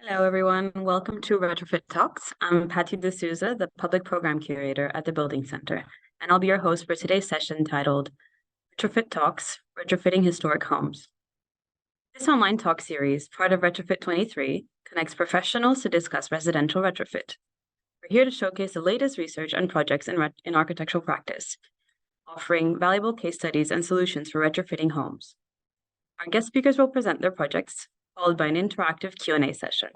Hello, everyone. Welcome to Retrofit Talks. I'm Patty D'Souza, the Public Program Curator at the Building Center, and I'll be your host for today's session titled Retrofit Talks, Retrofitting Historic Homes. This online talk series, part of Retrofit 23, connects professionals to discuss residential retrofit. We're here to showcase the latest research and projects in architectural practice, offering valuable case studies and solutions for retrofitting homes. Our guest speakers will present their projects, followed by an interactive Q&A session.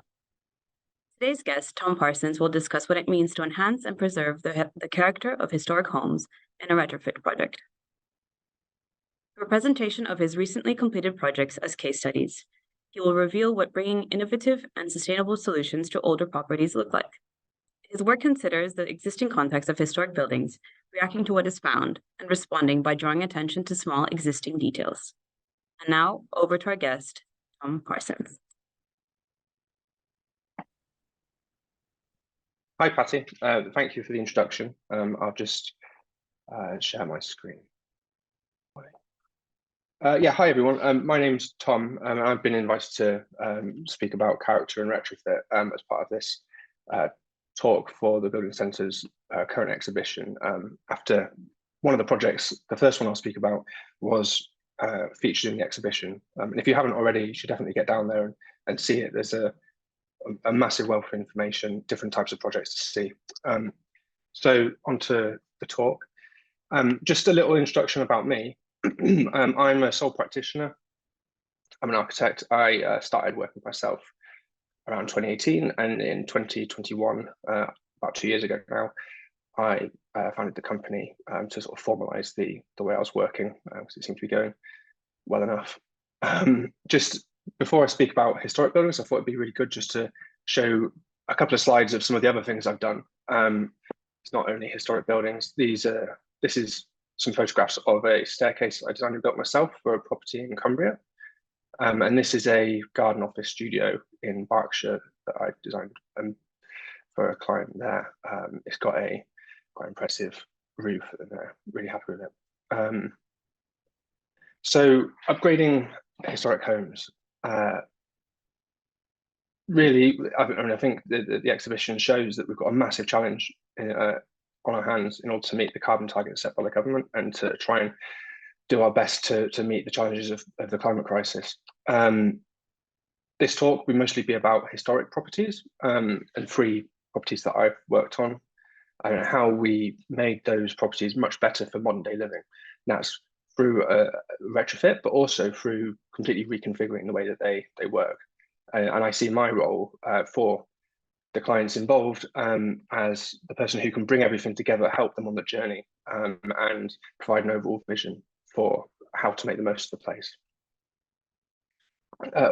Today's guest, Tom Parsons, will discuss what it means to enhance and preserve the character of historic homes in a retrofit project. For a presentation of his recently completed projects as case studies, he will reveal what bringing innovative and sustainable solutions to older properties look like. His work considers the existing context of historic buildings, reacting to what is found, and responding by drawing attention to small existing details. And now, over to our guest, Tom Parsons. Hi, Patty. Thank you for the introduction. I'll just share my screen. Hi, everyone. My name's Tom, and I've been invited to speak about character and retrofit as part of this talk for the Building Centre's current exhibition. After one of the projects, the first one I'll speak about was featured in the exhibition. And if you haven't already, you should definitely get down there and see it. There's a massive wealth of information, different types of projects to see. So onto the talk. Just a little introduction about me. I'm a sole practitioner. I'm an architect. I started working for myself around 2018, and in 2021, about 2 years ago now, I founded the company to sort of formalize the way I was working, because it seemed to be going well enough. Just before I speak about historic buildings, I thought it'd be really good just to show a couple of slides of some of the other things I've done. It's not only historic buildings. This is some photographs of a staircase I designed and built myself for a property in Cumbria. And this is a garden office studio in Berkshire that I designed for a client there. It's got a quite impressive roof, and they're really happy with it. So upgrading historic homes. Really, I think the exhibition shows that we've got a massive challenge on our hands in order to meet the carbon targets set by the government and to try and do our best to meet the challenges of the climate crisis. This talk will mostly be about historic properties and 3 properties that I've worked on, and how we made those properties much better for modern day living. And that's through a retrofit, but also through completely reconfiguring the way that they work. And I see my role for the clients involved as the person who can bring everything together, help them on the journey, and provide an overall vision for how to make the most of the place.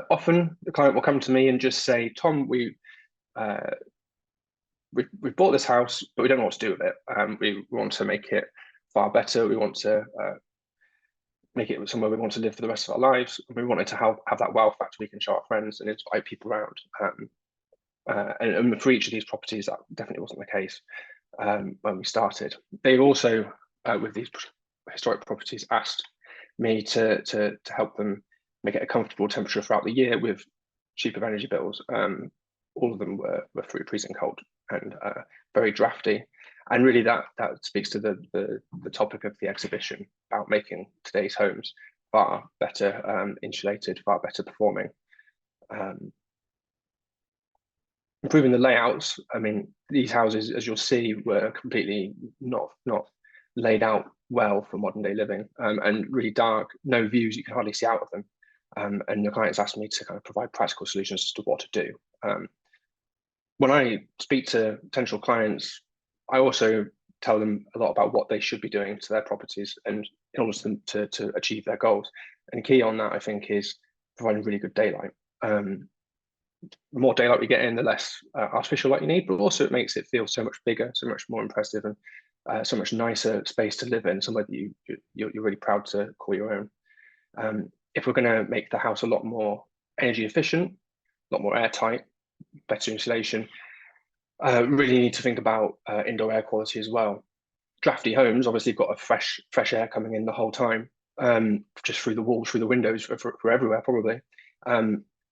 Often the client will come to me and just say, Tom, we bought this house, but we don't know what to do with it. We want to make it far better. We want to make it somewhere we want to live for the rest of our lives. We wanted to have that wow factor we can show our friends and invite people around. And for each of these properties, that definitely wasn't the case when we started. They've also, with these historic properties, asked me to help them make it a comfortable temperature throughout the year with cheaper energy bills. All of them were freezing cold and very drafty. And really that speaks to the topic of the exhibition, about making today's homes far better insulated, far better performing. Improving the layouts. I mean, these houses, as you'll see, were completely not laid out well for modern day living, and really dark, no views, you can hardly see out of them. And the clients asked me to kind of provide practical solutions as to what to do. When I speak to potential clients, I also tell them a lot about what they should be doing to their properties and in order to achieve their goals. And key on that, I think, is providing really good daylight. The more daylight we get in, the less artificial light you need, but also it makes it feel so much bigger, so much more impressive, and so much nicer space to live in, somewhere that you're really proud to call your own. If we're going to make the house a lot more energy efficient, a lot more airtight, better insulation, really need to think about indoor air quality as well. Drafty homes obviously got a fresh air coming in the whole time, just through the walls, through the windows, for everywhere probably.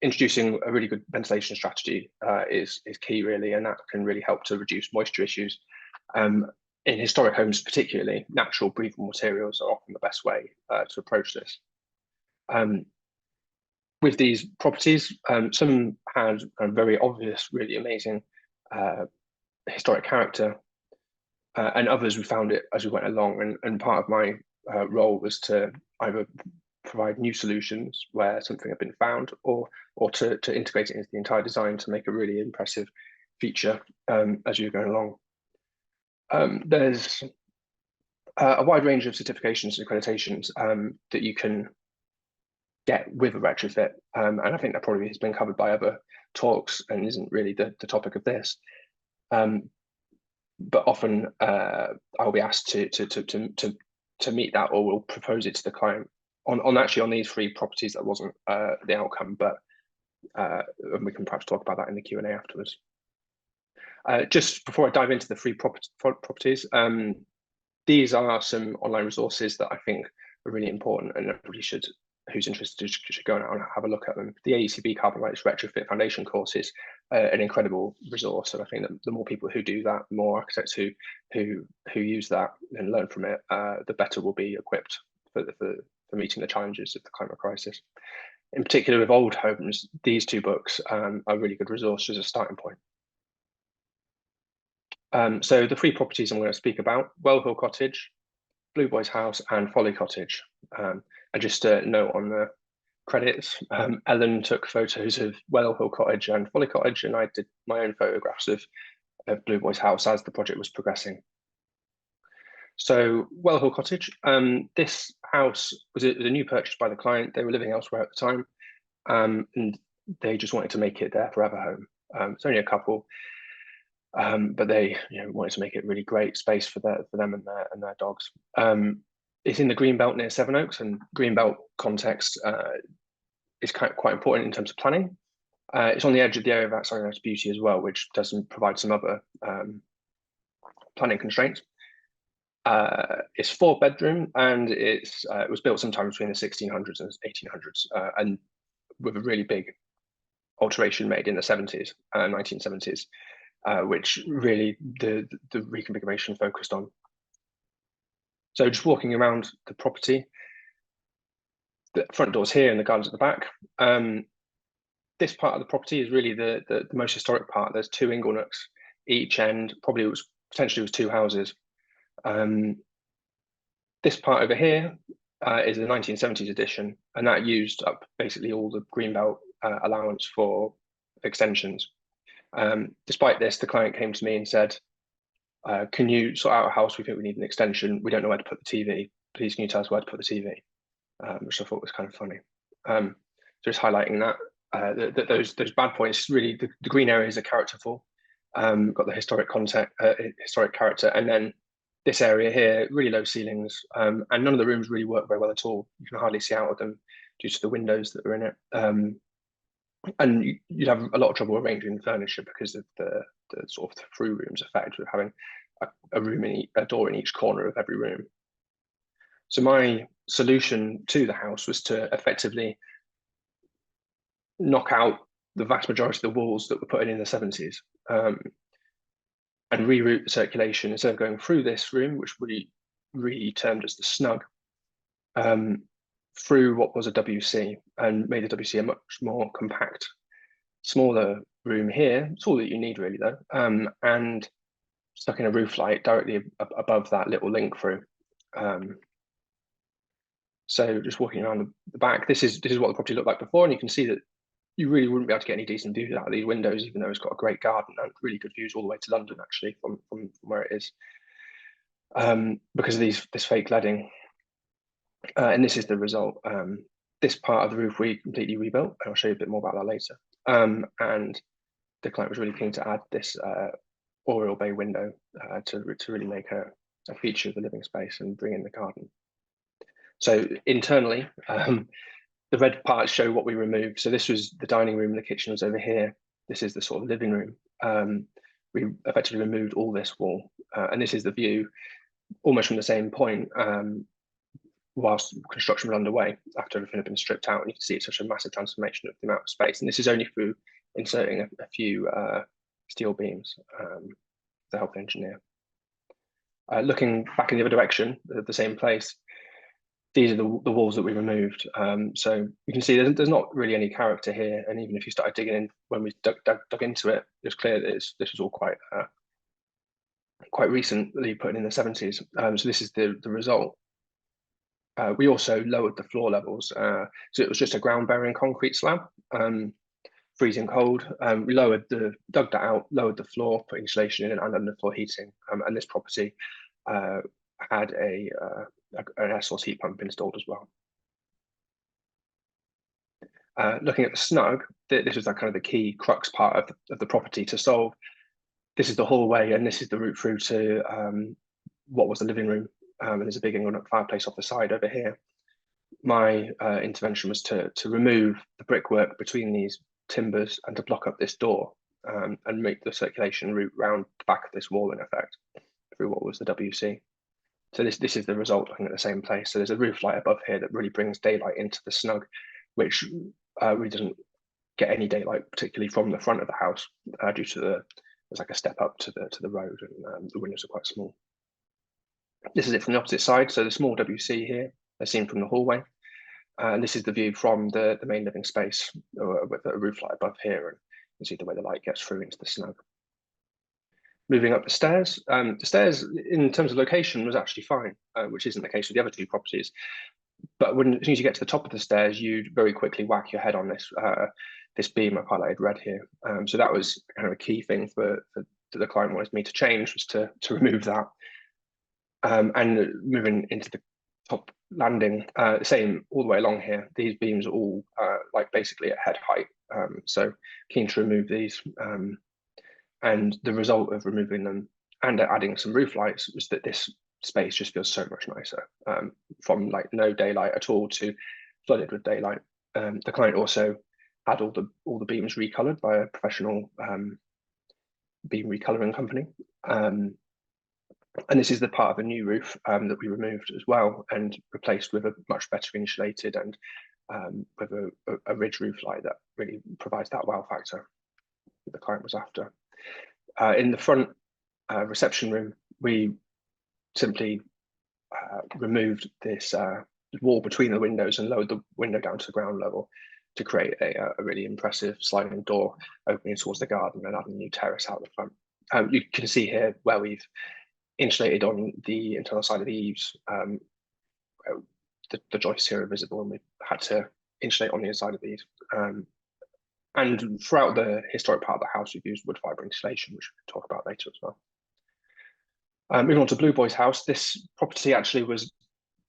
introducing a really good ventilation strategy is key, really, and that can really help to reduce moisture issues. In historic homes particularly, natural breathable materials are often the best way to approach this. With these properties, some had a very obvious, really amazing historic character, and others we found it as we went along, and part of my role was to either provide new solutions where something had been found, or to integrate it into the entire design to make a really impressive feature as you're going along. There's a wide range of certifications and accreditations that you can get with a retrofit, and I think that probably has been covered by other talks and isn't really the topic of this. But often I'll be asked to meet that, or we'll propose it to the client. On these 3 properties, that wasn't the outcome, but and we can perhaps talk about that in the Q&A afterwards. Just before I dive into the 3 properties, these are some online resources that I think are really important, and everybody who's interested should go and have a look at them. The AECB Carbon Rights Retrofit Foundation course is an incredible resource, and I think that the more people who do that, the more architects who use that and learn from it, the better we'll be equipped for meeting the challenges of the climate crisis. In particular, with old homes, these 2 books are a really good resource as a starting point. So the 3 properties I'm going to speak about: Well Hill Cottage, Blue Boys House, and Folly Cottage. And just a note on the credits, Ellen took photos of Well Hill Cottage and Folly Cottage, and I did my own photographs of Blue Boys House as the project was progressing. So Well Hill Cottage, this house was a new purchase by the client. They were living elsewhere at the time, and they just wanted to make it their forever home. It's only a couple, but they wanted to make it really great space for them and their dogs. It's in the Greenbelt near Sevenoaks, and Greenbelt context is quite important in terms of planning. It's on the edge of the area of Outsider's Beauty as well, which doesn't provide some other planning constraints. It's 4-bedroom, and it was built sometime between the 1600s and 1800s, and with a really big alteration made in the 70s, 1970s, which really the reconfiguration focused on. So just walking around the property, the front door's here and the garden's at the back. This part of the property is really the most historic part. There's 2 ingle nooks each end. Potentially was 2 houses. This part over here is the 1970s edition, and that used up basically all the Greenbelt allowance for extensions. Despite this, the client came to me and said, can you sort out a house? We think we need an extension. We don't know where to put the TV. Please, can you tell us where to put the TV? Which I thought was kind of funny. So just highlighting that those bad points, really, the green areas are characterful. Got the historic character, and then this area here, really low ceilings, and none of the rooms really work very well at all. You can hardly see out of them due to the windows that are in it. And you'd have a lot of trouble arranging the furniture because of the sort of through rooms effect of having a door in each corner of every room. So my solution to the house was to effectively knock out the vast majority of the walls that were put in the 70s, and reroute the circulation instead of going through this room, which we termed as the Snug, through what was a WC, and made the WC a much more compact, smaller room here. It's all that you need really though, and stuck in a roof light directly above that little link through. So just walking around the back, this is what the property looked like before, and you can see that you really wouldn't be able to get any decent views out of these windows, even though it's got a great garden and really good views all the way to London actually from where it is, because of this fake leading. And this is the result. This part of the roof we completely rebuilt, and I'll show you a bit more about that later. And the client was really keen to add this oriel bay window to really make a feature of the living space and bring in the garden. So internally, the red parts show what we removed. So this was the dining room, the kitchen was over here. This is the sort of living room. We effectively removed all this wall, and this is the view almost from the same point. whilst construction was underway after everything had been stripped out. And you can see it's such a massive transformation of the amount of space. And this is only through inserting a few steel beams, the health engineer. Looking back in the other direction, the same place, these are the walls that we removed. So you can see there's not really any character here. And even if you started digging in, when we dug into it, it's clear that this was all quite recently put in the 70s. So this is the result. We also lowered the floor levels. So it was just a ground bearing concrete slab, freezing cold. We dug that out, lowered the floor, put insulation in and underfloor heating. And this property had an air source heat pump installed as well. Looking at the snug, this was kind of the key crux part of the property to solve. This is the hallway, and this is the route through to what was the living room. And there's a big ingrown fireplace off the side over here. My intervention was to remove the brickwork between these timbers and to block up this door and make the circulation route round the back of this wall in effect through what was the WC. So this is the result, looking at the same place. So there's a roof light above here that really brings daylight into the snug, which really doesn't get any daylight, particularly from the front of the house, due to there's like a step up to the road, and the windows are quite small. This is it from the opposite side. So the small WC here, as seen from the hallway. And this is the view from the main living space with a roof light above here, and you see the way the light gets through into the snug. Moving up the stairs in terms of location was actually fine, which isn't the case with the other two properties. But as soon as you get to the top of the stairs, you'd very quickly whack your head on this beam I've highlighted red here. So that was kind of a key thing for the client wanted me to change, was to remove that. And moving into the top landing, same all the way along here. These beams are all like basically at head height. So keen to remove these. And the result of removing them and adding some roof lights was that this space just feels so much nicer, from like no daylight at all to flooded with daylight. The client also had all the beams recolored by a professional beam recoloring company. And this is the part of the new roof that we removed as well and replaced with a much better insulated and with a ridge roof light that really provides that wow factor that the client was after. In the front reception room, we simply removed this wall between the windows and lowered the window down to the ground level to create a really impressive sliding door opening towards the garden and adding a new terrace out the front. You can see here where we've insulated on the internal side of the eaves. The joists here are visible, and we've had to insulate on the inside of these. And throughout the historic part of the house, we've used wood fibre insulation, which we'll talk about later as well. Moving on to Blue Boy's house, this property actually was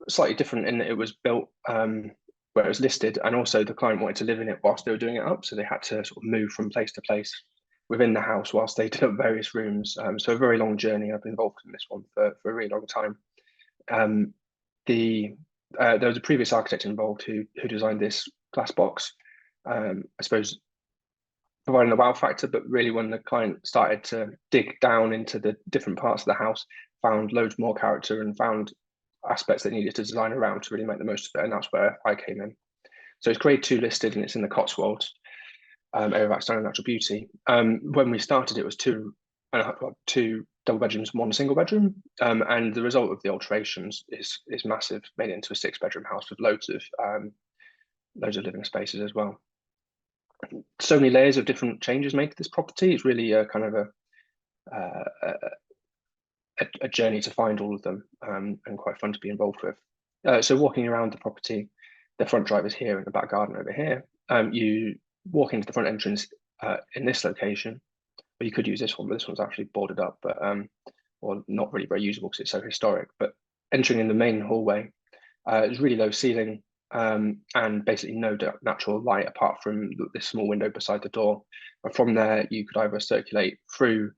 slightly different in that it was built where it was listed, and also the client wanted to live in it whilst they were doing it up, so they had to sort of move from place to place within the house whilst they did up various rooms. So a very long journey. I've been involved in this one for a really long time. There was a previous architect involved who designed this glass box, I suppose providing a wow factor, but really when the client started to dig down into the different parts of the house, found loads more character and found aspects that needed to design around to really make the most of it, and that's where I came in. So it's grade 2 listed, and it's in the Cotswolds, area of outstanding natural beauty. When we started, it was two double bedrooms, one single bedroom, and the result of the alterations is massive, made it into a 6-bedroom house with loads of living spaces as well. So many layers of different changes made to this property. It's really a kind of a journey to find all of them, and quite fun to be involved with. So walking around the property, the front drive is here and the back garden over here. You walk into the front entrance in this location, but you could use this one, but this one's actually boarded up, but or not really very usable because it's so historic. But entering in the main hallway, there's really low ceiling, and basically no natural light apart from this small window beside the door. And from there, you could either circulate through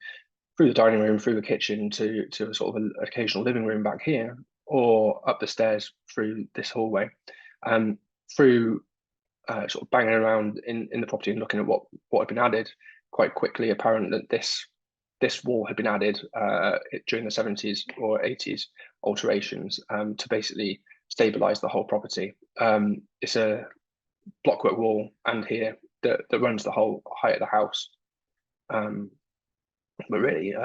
the dining room, through the kitchen to a sort of an occasional living room back here, or up the stairs through this hallway, through sort of banging around in the property and looking at what had been added. Quite quickly apparent that this wall had been added during the 70s or 80s alterations to basically stabilize the whole property. It's a blockwork wall and here that runs the whole height of the house. But really,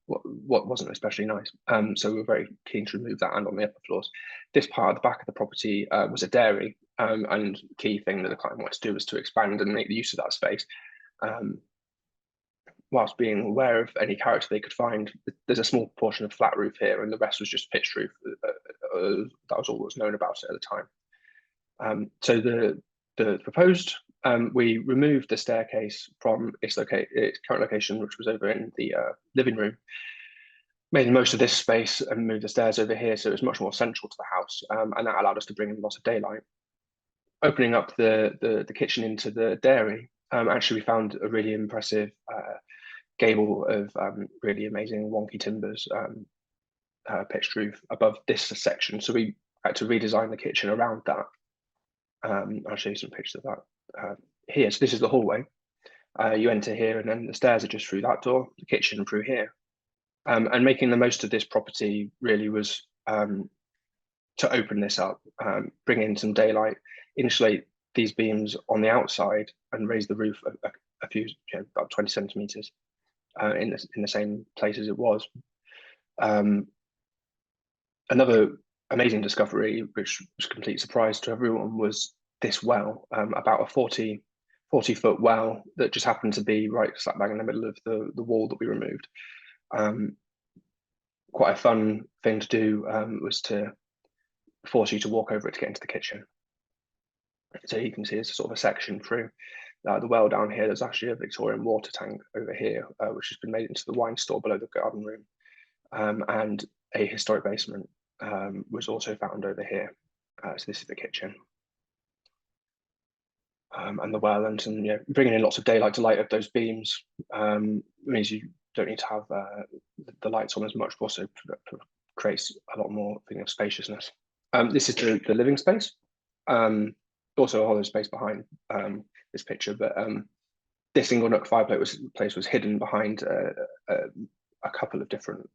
what wasn't especially nice. So we were very keen to remove that, and on the upper floors. This part at the back of the property was a dairy, and the key thing that the client wanted to do was to expand and make the use of that space. Whilst being aware of any character they could find. There's a small portion of flat roof here, and the rest was just pitched roof. That was all that was known about it at the time. So the proposed, we removed the staircase from its current location, which was over in the living room, made the most of this space and moved the stairs over here, so it was much more central to the house, and that allowed us to bring in lots of daylight. Opening up the kitchen into the dairy, actually we found a really impressive gable of really amazing wonky timbers, pitched roof above this section. So we had to redesign the kitchen around that. I'll show you some pictures of that here. So this is the hallway. You enter here, and then the stairs are just through that door, the kitchen through here. And making the most of this property really was to open this up, bring in some daylight, insulate these beams on the outside, and raise the roof a few, about 20 centimeters in the same place as it was. Another amazing discovery, which was a complete surprise to everyone, was this well, about a 40-foot well that just happened to be right slap bang in the middle of the wall that we removed. Quite a fun thing to do was to force you to walk over it to get into the kitchen. So you can see it's sort of a section through the well down here. There's actually a Victorian water tank over here, which has been made into the wine store below the garden room. And a historic basement was also found over here. So this is the kitchen. And the well, and bringing in lots of daylight to light up those beams means you don't need to have the lights on as much, but also creates a lot more feeling of spaciousness. This is the living space. Also a hollow space behind this picture, but this single nook fireplace was hidden behind a couple of different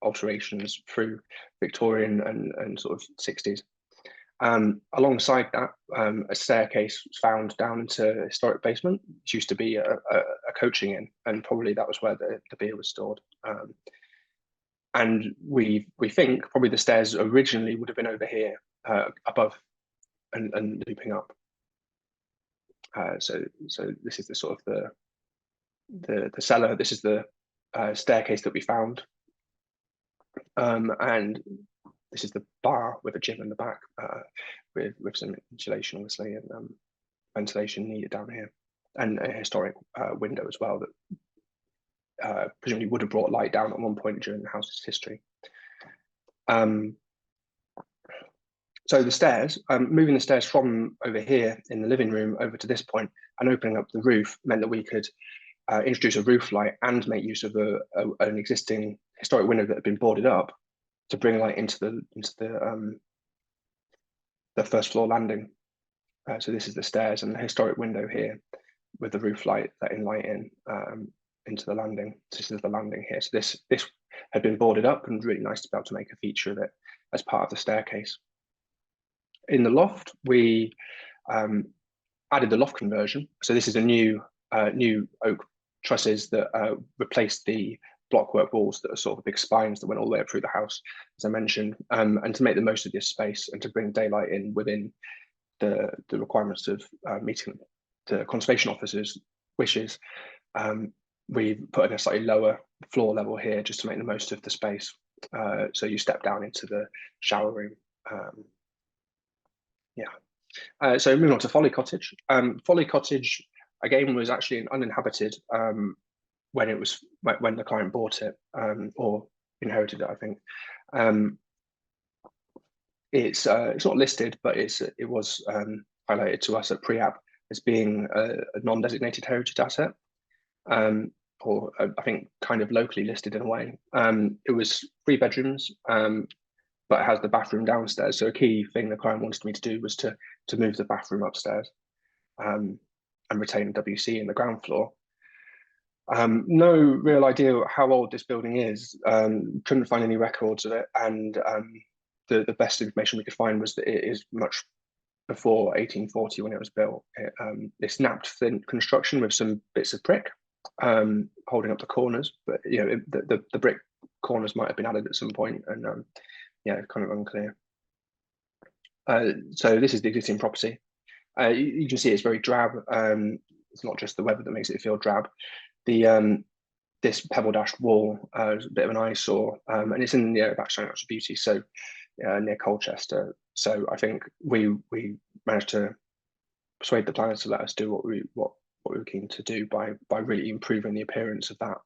alterations through Victorian and sort of 60s. Alongside that, a staircase was found down into a historic basement. It used to be a coaching inn, and probably that was where the beer was stored. And we think probably the stairs originally would have been over here above and looping up. So this is the sort of the cellar. This is the staircase that we found, and this is the bar with a gym in the back, with some insulation, obviously, and ventilation needed down here, and a historic window as well that presumably would have brought light down at one point during the house's history. So the stairs, moving the stairs from over here in the living room over to this point and opening up the roof meant that we could introduce a roof light and make use of an existing historic window that had been boarded up to bring light into the first floor landing. So this is the stairs and the historic window here with the roof light letting light in into the landing. This is the landing here. So this had been boarded up, and really nice to be able to make a feature of it as part of the staircase. In the loft, we added the loft conversion. So this is a new oak trusses that replaced the blockwork walls that are sort of big spines that went all the way up through the house, as I mentioned, and to make the most of this space and to bring daylight in within the requirements of meeting the conservation officer's wishes. We put in a slightly lower floor level here just to make the most of the space. So you step down into the shower room. So moving on to Folly Cottage. Folly Cottage again was actually uninhabited when the client bought it or inherited it, I think. It's not listed, but it was highlighted to us at pre-app as being a non-designated heritage asset, or I think kind of locally listed in a way. It was 3 bedrooms, but it has the bathroom downstairs. So a key thing the client wanted me to do was to move the bathroom upstairs and retain WC in the ground floor. No real idea how old this building is. Couldn't find any records of it, and the best information we could find was that it is much before 1840 when it was built. It's napped thin construction with some bits of brick holding up the corners, but the brick corners might have been added at some point, and kind of unclear. So this is the existing property. You can see it's very drab. It's not just the weather that makes it feel drab. This Pebble Dash wall is a bit of an eyesore, and it's in the area of Natural Beauty, so near Colchester. So I think we managed to persuade the planners to let us do what we were keen to do by really improving the appearance of that.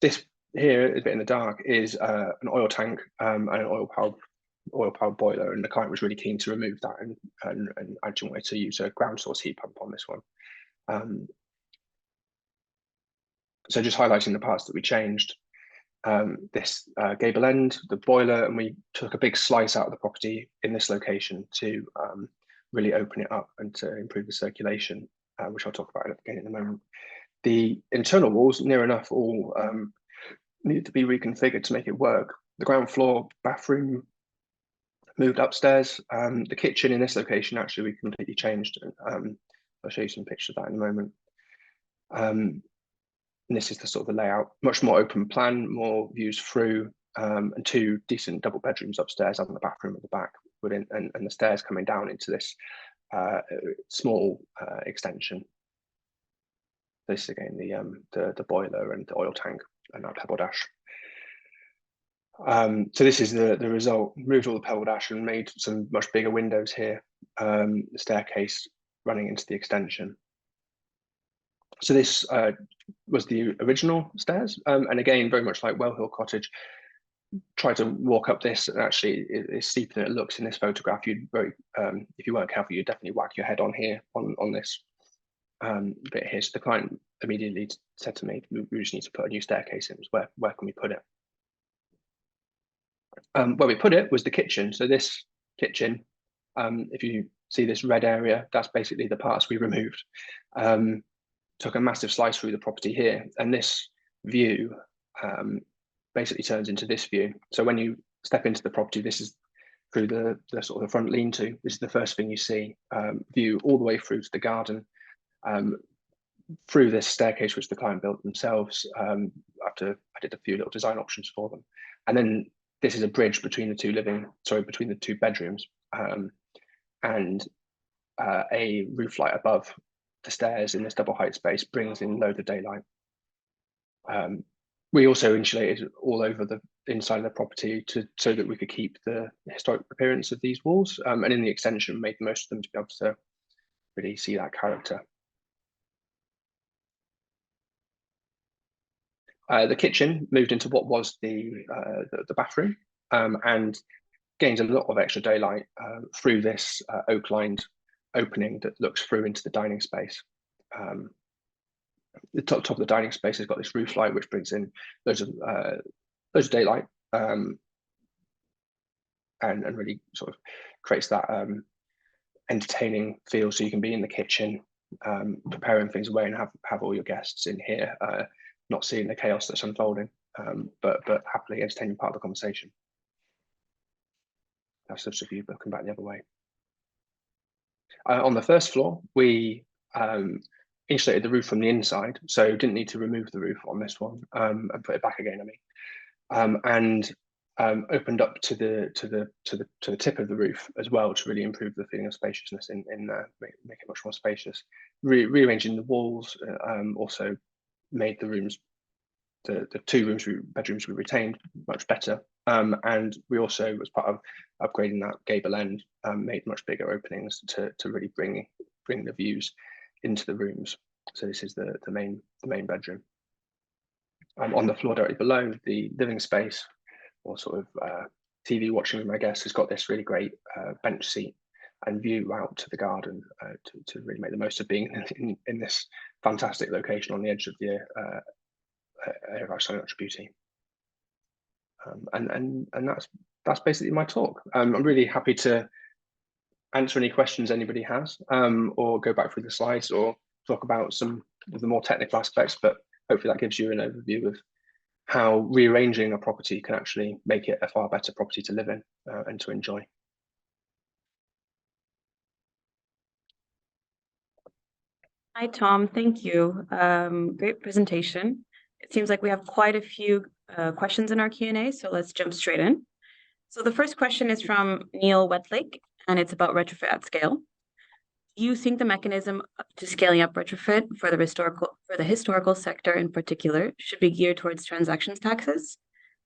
This here, a bit in the dark, is an oil tank and an oil powered boiler, and the client was really keen to remove that and actually wanted to use a ground source heat pump on this one. So just highlighting the parts that we changed. This gable end, the boiler, and we took a big slice out of the property in this location to really open it up and to improve the circulation, which I'll talk about again in a moment. The internal walls, near enough, all needed to be reconfigured to make it work. The ground floor bathroom moved upstairs. The kitchen in this location, actually, we completely changed. I'll show you some pictures of that in a moment. And this is the sort of the layout, much more open plan, more views through, and 2 decent double bedrooms upstairs and the bathroom at the back, and the stairs coming down into this small extension. This again, the boiler and the oil tank and that Pebble Dash. So this is the result. Moved all the Pebble Dash and made some much bigger windows here. The staircase running into the extension. So this was the original stairs, and again, very much like Well Hill Cottage, try to walk up this, and actually it's steeper than it looks in this photograph. You'd if you weren't careful, you'd definitely whack your head on here, on this bit here. So the client immediately said to me, we just need to put a new staircase in. Where can we put it? Where we put it was the kitchen. So this kitchen, if you see this red area, that's basically the parts we removed. Took a massive slice through the property here, and this view basically turns into this view. So when you step into the property, this is through the sort of the front lean-to. This is the first thing you see. View all the way through to the garden, through this staircase which the client built themselves. After I did a few little design options for them, and then this is a bridge between the between the 2 bedrooms, and a roof light above the stairs in this double height space brings in loads of daylight. We also insulated all over the inside of the property so that we could keep the historic appearance of these walls, and in the extension made the most of them to be able to really see that character. The kitchen moved into what was the bathroom, and gains a lot of extra daylight through this oak-lined opening that looks through into the dining space. The top of the dining space has got this roof light which brings in loads of daylight, and really sort of creates that entertaining feel, so you can be in the kitchen preparing things away and have all your guests in here, not seeing the chaos that's unfolding, but happily entertaining part of the conversation. That's just a view looking back the other way. On the first floor, we insulated the roof from the inside, so didn't need to remove the roof on this one, and put it back again. And opened up to the tip of the roof as well to really improve the feeling of spaciousness in there, make it much more spacious. Rearranging the walls also made the rooms, the 2 bedrooms we retained, much better. And we also, as part of upgrading that gable end, made much bigger openings to really bring the views into the rooms. So this is the main bedroom. On the floor directly below, the living space, or sort of TV watching room, I guess, has got this really great bench seat and view out to the garden, to really make the most of being in this fantastic location on the edge of the area of Natural Beauty. And that's basically my talk. I'm really happy to answer any questions anybody has, or go back through the slides, or talk about some of the more technical aspects, but hopefully that gives you an overview of how rearranging a property can actually make it a far better property to live in and to enjoy. Hi, Tom. Thank you. Great presentation. It seems like we have quite a few questions in our Q&A, so let's jump straight in. So the first question is from Neil Wetlake, and it's about retrofit at scale. Do you think the mechanism to scaling up retrofit for the historical sector in particular should be geared towards transactions taxes?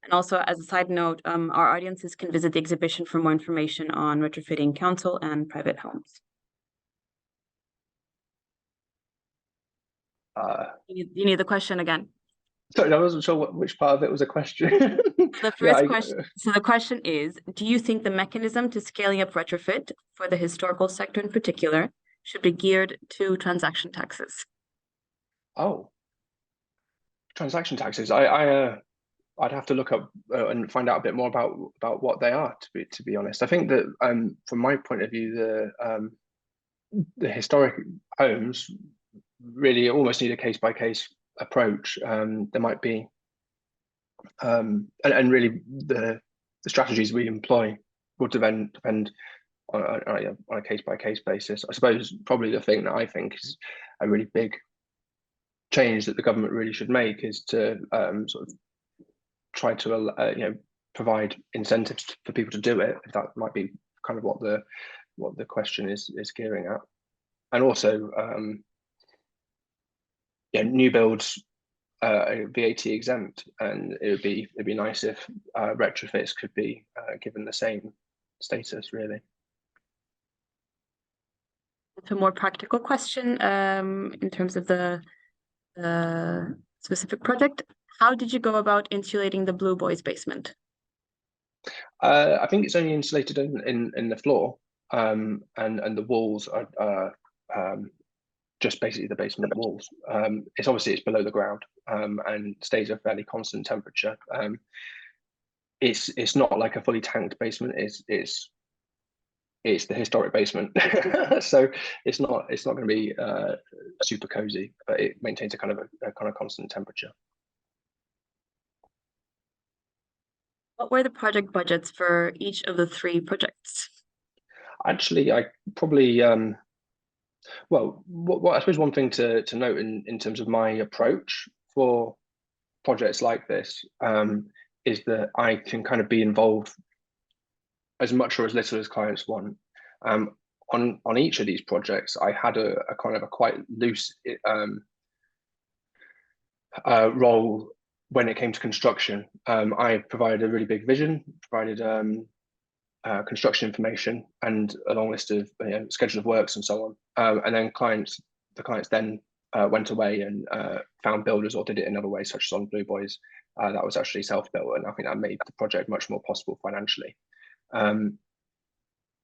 And also, as a side note, our audiences can visit the exhibition for more information on retrofitting council and private homes. You need the question again. Sorry, I wasn't sure which part of it was a question. The first question. So the question is: do you think the mechanism to scaling up retrofit for the historical sector in particular should be geared to transaction taxes? Oh, transaction taxes. I'd have to look up and find out a bit more about what they are. To be honest, I think that from my point of view, the historic homes really almost need a case-by-case approach. There might be, and really the strategies we employ will depend on a case-by-case basis. I suppose probably the thing that I think is a really big change that the government really should make is to sort of try to provide incentives for people to do it. If that might be kind of what the question is gearing at, and also new builds VAT exempt, and it'd be nice if retrofits could be given the same status, really. A more practical question in terms of the specific project. How did you go about insulating the Blue Boys basement? I think it's only insulated in the floor, and the walls are just basically the basement walls. It's below the ground and stays a fairly constant temperature. It's not like a fully tanked basement. It's the historic basement, so it's not going to be super cozy, but it maintains a kind of constant temperature. What were the project budgets for each of the 3 projects? Actually, I probably I suppose one thing to note in terms of my approach for projects like this is that I can kind of be involved as much or as little as clients want. On each of these projects, I had a kind of a quite loose role when it came to construction. I provided a really big vision, provided construction information and a long list of schedule of works and so on. And then the clients then went away and found builders or did it in other ways, such as on Blue Boys. That was actually self-built, and I think that made the project much more possible financially.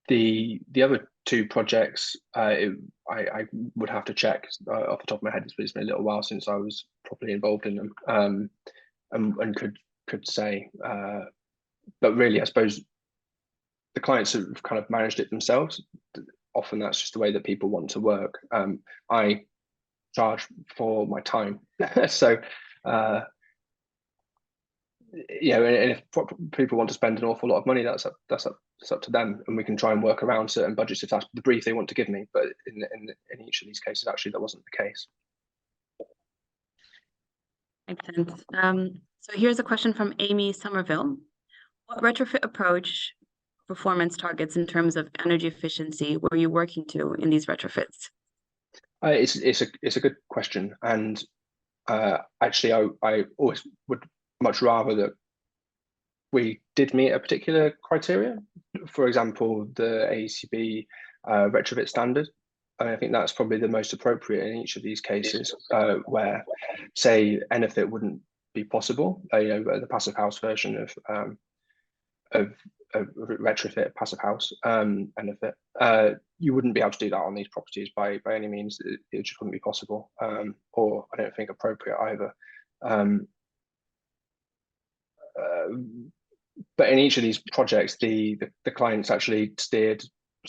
The other 2 projects, I would have to check off the top of my head. It's been a little while since I was properly involved in them, and could say. But really, I suppose the clients have kind of managed it themselves. Often that's just the way that people want to work. I charge for my time, so and if people want to spend an awful lot of money, that's up to them, and we can try and work around certain budgets if that's the brief they want to give me. But in each of these cases, actually, that wasn't the case. Makes sense. So here's a question from Amy Somerville. What retrofit approach performance targets in terms of energy efficiency were you working to in these retrofits? It's a good question, and actually, I always would much rather that we did meet a particular criteria. For example, the AECB retrofit standard. I think that's probably the most appropriate in each of these cases, where, say, NFIT wouldn't be possible. The passive house version of retrofit passive house NFIT, you wouldn't be able to do that on these properties by any means. It just wouldn't be possible, or I don't think appropriate either. But in each of these projects, the clients actually steered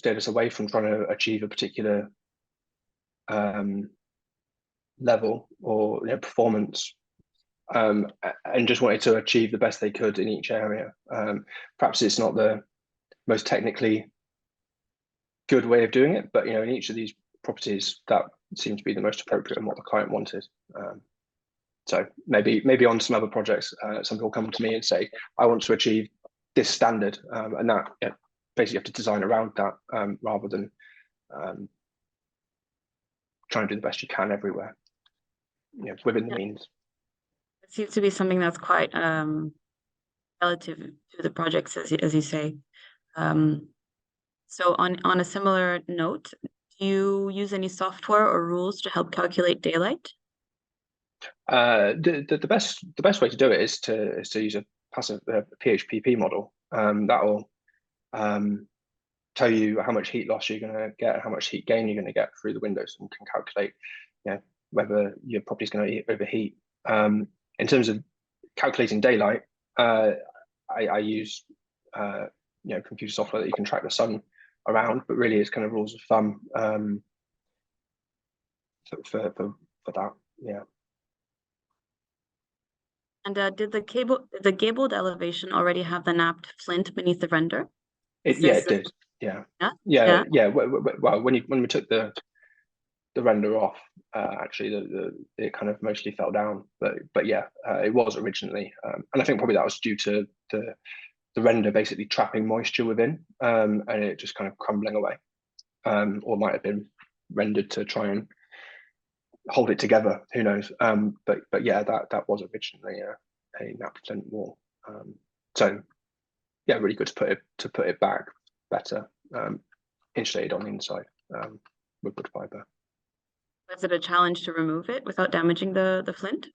us away from trying to achieve a particular level or performance and just wanted to achieve the best they could in each area. Perhaps it's not the most technically good way of doing it, but in each of these properties, that seemed to be the most appropriate and what the client wanted. So maybe on some other projects, some people come to me and say, I want to achieve this standard, and that basically you have to design around that rather than trying to do the best you can everywhere, within the means. It seems to be something that's quite relative to the projects, as you say. So on a similar note, do you use any software or rules to help calculate daylight? The best way to do it is to use a passive PHPP model. That'll tell you how much heat loss you're going to get, how much heat gain you're going to get through the windows, and can calculate whether your property is going to overheat. In terms of calculating daylight, I use computer software that you can track the sun around, but really it's kind of rules of thumb for that. Yeah. And did the gabled elevation already have the napped flint beneath the render? It did. Yeah. Well, when we took the render off, actually it kind of mostly fell down, but yeah, it was originally, and I think probably that was due to the render basically trapping moisture within, and it just kind of crumbling away, or might have been rendered to try and hold it together, who knows. But yeah, that was originally a napped flint wall. So yeah, really good to put it back better, insulated on the inside with wood fiber. Was it a challenge to remove it without damaging the flint?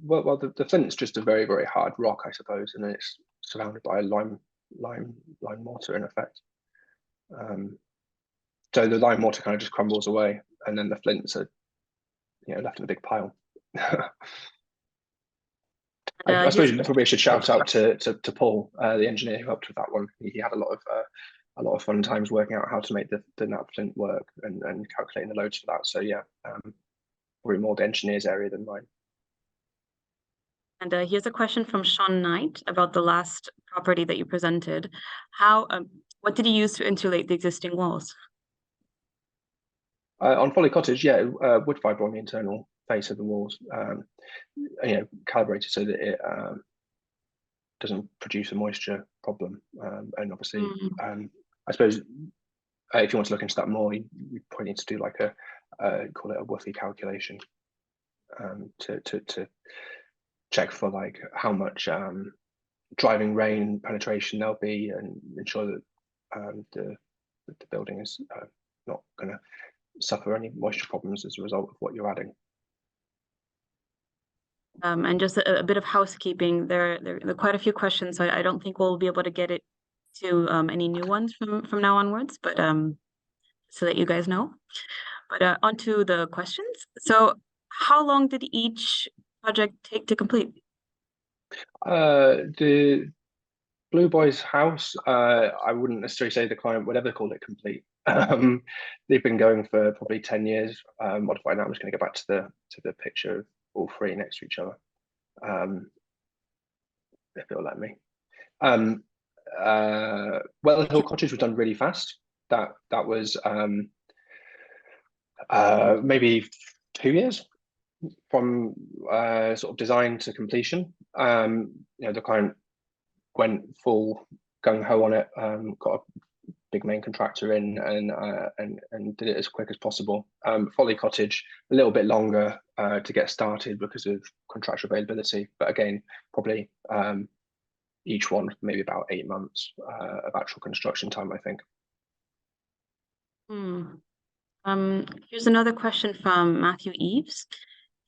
Well, the flint's just a very, very hard rock, I suppose, and then it's surrounded by a lime mortar in effect. So the lime mortar kind of just crumbles away, and then the flints are left in a big pile. I suppose probably I should shout out to Paul, the engineer who helped with that one. He had a lot of fun times working out how to make the nap flint work and calculating the loads for that. So yeah, probably more the engineer's area than mine. And here's a question from Sean Knight about the last property that you presented. What did you use to insulate the existing walls? On Folly Cottage, wood fiber on the internal face of the walls, calibrated so that it doesn't produce a moisture problem. And obviously, I suppose if you want to look into that more, you probably need to do like call it a woofy calculation to check for like how much driving rain penetration there'll be, and ensure that the building is not going to suffer any moisture problems as a result of what you're adding. And just a bit of housekeeping. There are quite a few questions, so I don't think we'll be able to get it to any new ones from now onwards, but so that you guys know. But onto the questions. So how long did each project take to complete? The Blue Boys house, I wouldn't necessarily say the client would ever call it complete. They've been going for probably 10 years. Modified now, I'm just going to go back to the picture of all three next to each other, if it'll let me. Well Hill Cottage was done really fast. That was maybe 2 years from sort of design to completion. The client went full gung ho on it. Got a big main contractor in and did it as quick as possible. Folly Cottage a little bit longer to get started because of contractor availability, but again probably each one maybe about 8 months of actual construction time, I think. Here's another question from Matthew Eves.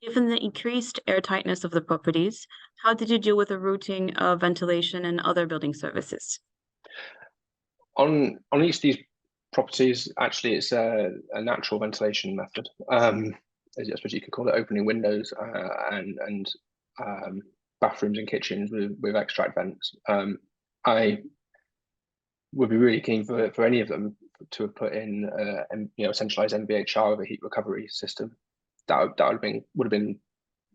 Given the increased airtightness of the properties, how did you deal with the routing of ventilation and other building services? On each of these properties, actually, it's a natural ventilation method. I suppose you could call it opening windows and bathrooms and kitchens with extract vents. I would be really keen for any of them to have put in a centralized MVHR with a heat recovery system. would have been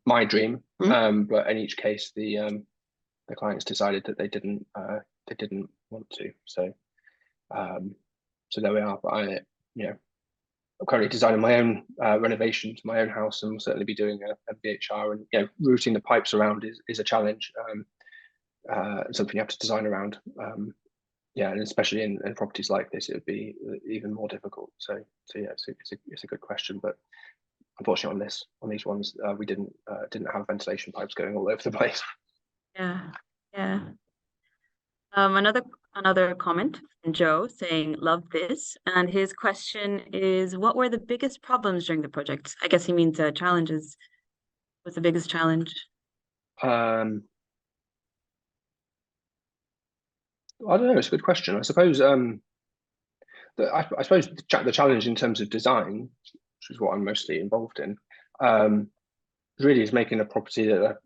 my dream. Mm-hmm. But in each case, the clients decided that they didn't want to. So so there we are. But I'm currently designing my own renovation to my own house, and will certainly be doing a BHR. And routing the pipes around is a challenge. Something you have to design around. And especially in properties like this, it would be even more difficult. So yeah, it's a good question, but unfortunately on these ones, we didn't have ventilation pipes going all over the place. Yeah, yeah. Another comment from Joe saying, "Love this," and his question is, "What were the biggest problems during the project?" I guess he means challenges. What's the biggest challenge? I don't know. It's a good question. I suppose I suppose the challenge in terms of design, which is what I'm mostly involved in, really is making a property that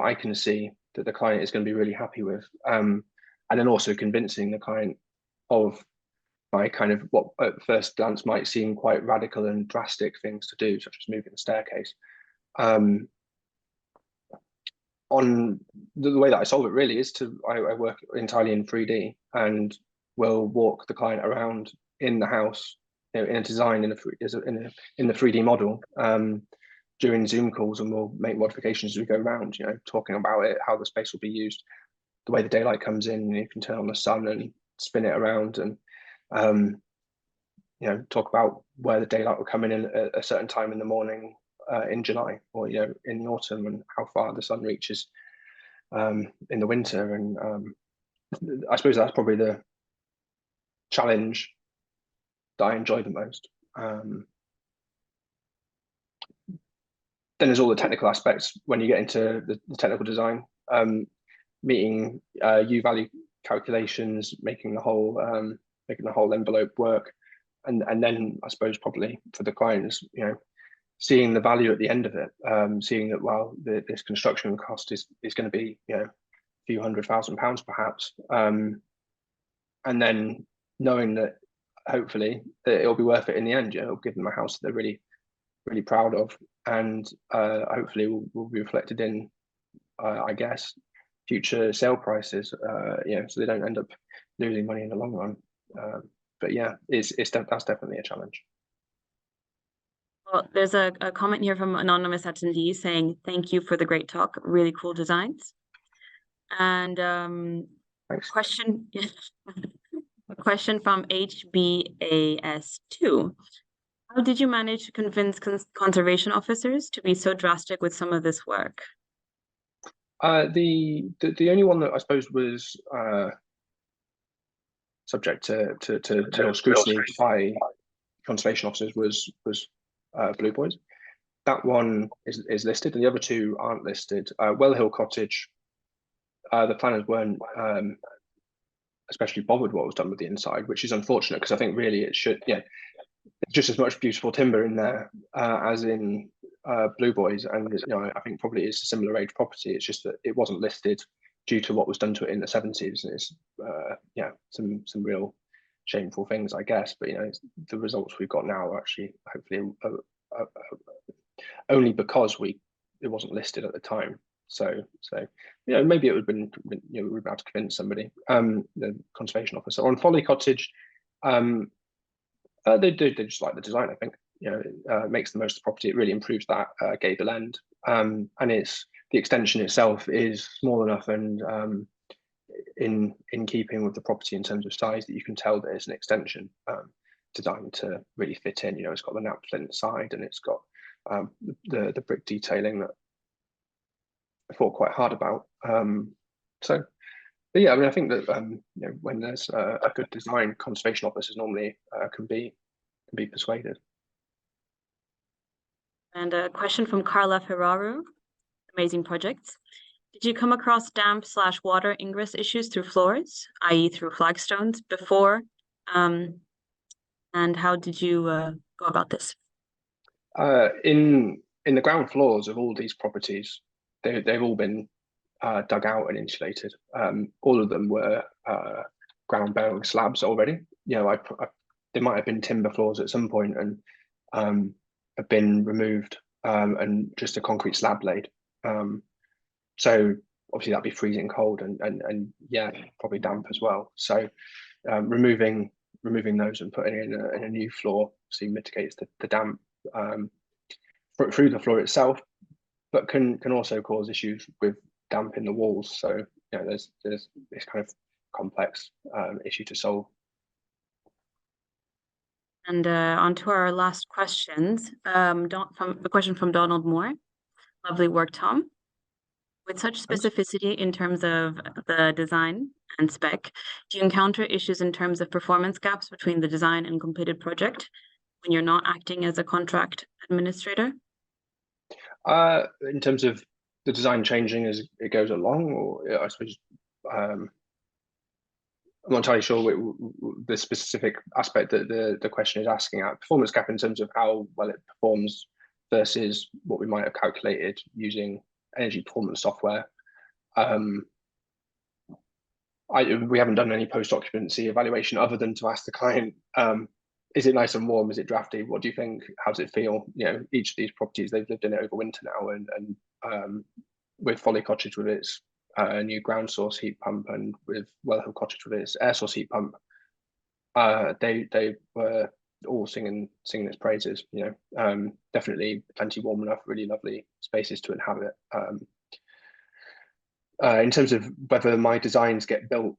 I can see that the client is going to be really happy with, and then also convincing the client of my kind of what at first glance might seem quite radical and drastic things to do, such as moving the staircase. On the way that I solve it really is I work entirely in 3D and will walk the client around in the house, in a design in the 3D model during Zoom calls, and we'll make modifications as we go around. Talking about it, how the space will be used, the way the daylight comes in. You can turn on the sun and spin it around, and talk about where the daylight will come in at a certain time in the morning in July, or in the autumn, and how far the sun reaches in the winter. And I suppose that's probably the challenge that I enjoy the most. Then there's all the technical aspects when you get into the technical design, meeting U-value calculations, making the whole envelope work, and then I suppose probably for the clients, seeing the value at the end of it, seeing that this construction cost is going to be a few £100,000 perhaps, and then knowing that hopefully that it'll be worth it in the end. It'll give them a house that they're really really proud of, and hopefully will be reflected in I guess future sale prices, so they don't end up losing money in the long run. But yeah, that's definitely a challenge. Well, there's a comment here from anonymous attendee saying, "Thank you for the great talk. Really cool designs." And Thanks. a question from HBAS2. How did you manage to convince conservation officers to be so drastic with some of this work? The only one that I suppose was subject to real scrutiny by conservation officers was Blue Boys. That one is listed, and the other two aren't listed. Well Hill Cottage, the planners weren't especially bothered what was done with the inside, which is unfortunate, because I think really it should, just as much beautiful timber in there as in Blue Boys, and I think probably it's a similar age property. It's just that it wasn't listed due to what was done to it in the 70s, and it's some real shameful things, I guess. But the results we've got now are actually hopefully only because it wasn't listed at the time. So maybe it would have been we were able to convince somebody, the conservation officer. On Folly Cottage, they just like the design. I think it makes the most of the property. It really improves that gable end, and the extension itself is small enough and in keeping with the property in terms of size that you can tell that it's an extension designed to really fit in. It's got the nap flint side, and it's got the brick detailing that I thought quite hard about. But yeah, I mean, I think that when there's a good design, conservation officers normally can be persuaded. And a question from Carla Ferraru, amazing projects. Did you come across damp/water ingress issues through floors, i.e. through flagstones before? And how did you go about this? In the ground floors of all these properties, they've all been dug out and insulated. All of them were ground bearing slabs already. There might have been timber floors at some point and have been removed and just a concrete slab laid. So obviously that'd be freezing cold and yeah, probably damp as well. So removing those and putting in a new floor so mitigates the damp through the floor itself, but can also cause issues with damp in the walls. So you know, there's this kind of complex issue to solve. And on to our last questions. A question from Donald Moore. Lovely work, Tom. With such specificity in terms of the design and spec, do you encounter issues in terms of performance gaps between the design and completed project when you're not acting as a contract administrator? In terms of the design changing as it goes along, or I suppose I'm not entirely sure the specific aspect that the question is asking at. Performance gap in terms of how well it performs versus what we might have calculated using energy performance software. We haven't done any post-occupancy evaluation other than to ask the client, is it nice and warm? Is it drafty? What do you think? How does it feel? You know, each of these properties, they've lived in it over winter now, and with Folly Cottage with its new ground source heat pump, and with Wellhill Cottage with its air source heat pump, they were all singing its praises. You know, definitely plenty warm enough, really lovely spaces to inhabit. In terms of whether my designs get built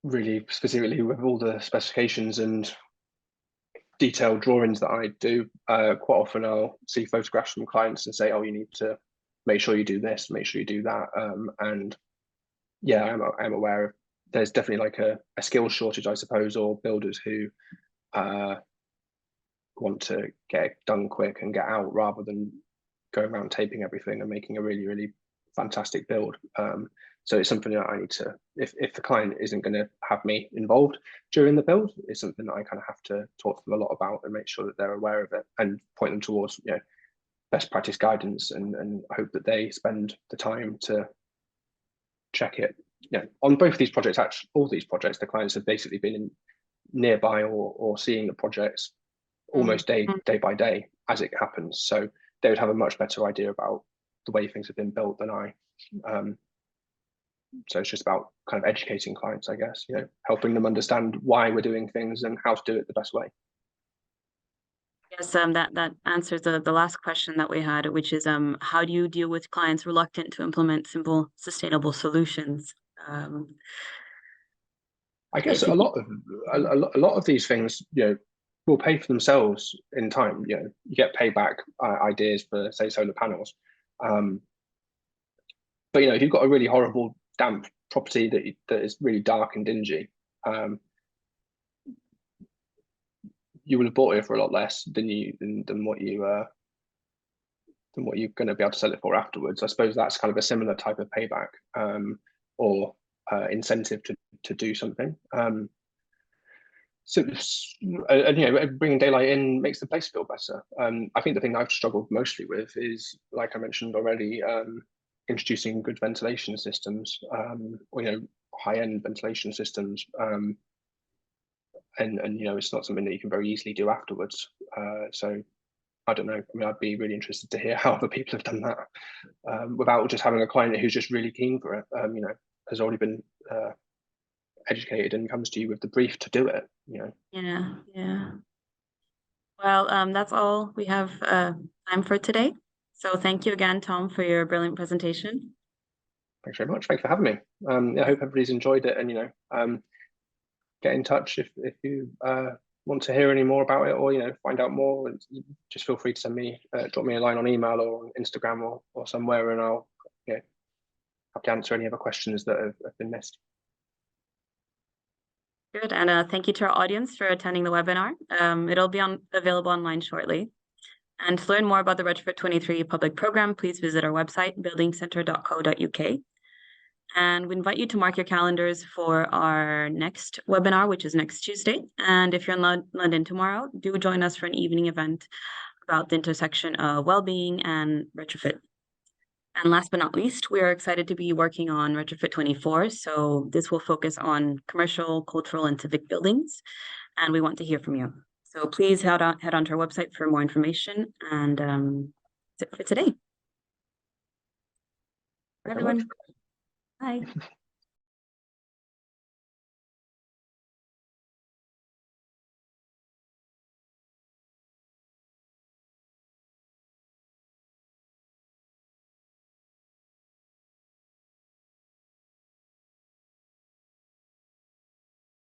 really specifically with all the specifications and detailed drawings that I do, quite often I'll see photographs from clients and say, oh, you need to make sure you do this, make sure you do that. And yeah, I'm aware of there's definitely like a skill shortage, I suppose, or builders who want to get it done quick and get out rather than going around taping everything and making a really, really fantastic build. So it's something that I need to, if the client isn't going to have me involved during the build, it's something that I kind of have to talk to them a lot about and make sure that they're aware of it and point them towards, you know, best practice guidance, and hope that they spend the time to check it. You know, on both of these projects, actually, all these projects, the clients have basically been in nearby or seeing the projects almost day by day as it happens. So they would have a much better idea about the way things have been built than I. So it's just about kind of educating clients, I guess, you know, helping them understand why we're doing things and how to do it the best way. Yes, that answers the last question that we had, which is how do you deal with clients reluctant to implement simple, sustainable solutions? I guess a lot of these things, you know, will pay for themselves in time. You know, you get payback ideas for, say, solar panels. But you know, if you've got a really horrible damp property that is really dark and dingy, you will have bought it for a lot less than what you're going to be able to sell it for afterwards. I suppose that's kind of a similar type of payback or incentive to do something. So, and you know, bringing daylight in makes the place feel better. I think the thing I've struggled mostly with is, like I mentioned already, introducing good ventilation systems, or you know, high-end ventilation systems. And you know, it's not something that you can very easily do afterwards. So I don't know. I mean, I'd be really interested to hear how other people have done that without just having a client who's just really keen for it. You know, has already been educated and comes to you with the brief to do it. You know. Yeah. Well, that's all we have time for today. So thank you again, Tom, for your brilliant presentation. Thanks very much. Thanks for having me. Yeah, I hope everybody's enjoyed it, and you know, get in touch if you want to hear any more about it, or you know, find out more. Just feel free to send me, drop me a line on email or on Instagram or somewhere, and I'll have to answer any other questions that have been missed. Good, and thank you to our audience for attending the webinar. It'll be available online shortly. And to learn more about the Retrofit 23 public program, please visit our website, buildingcentre.co.uk. And we invite you to mark your calendars for our next webinar, which is next Tuesday. And if you're in London tomorrow, do join us for an evening event about the intersection of well-being and retrofit. And last but not least, we are excited to be working on Retrofit 24. So this will focus on commercial, cultural, and civic buildings. And we want to hear from you. So please head on to our website for more information. And That's it for today. Thank you very much. Everyone. Bye.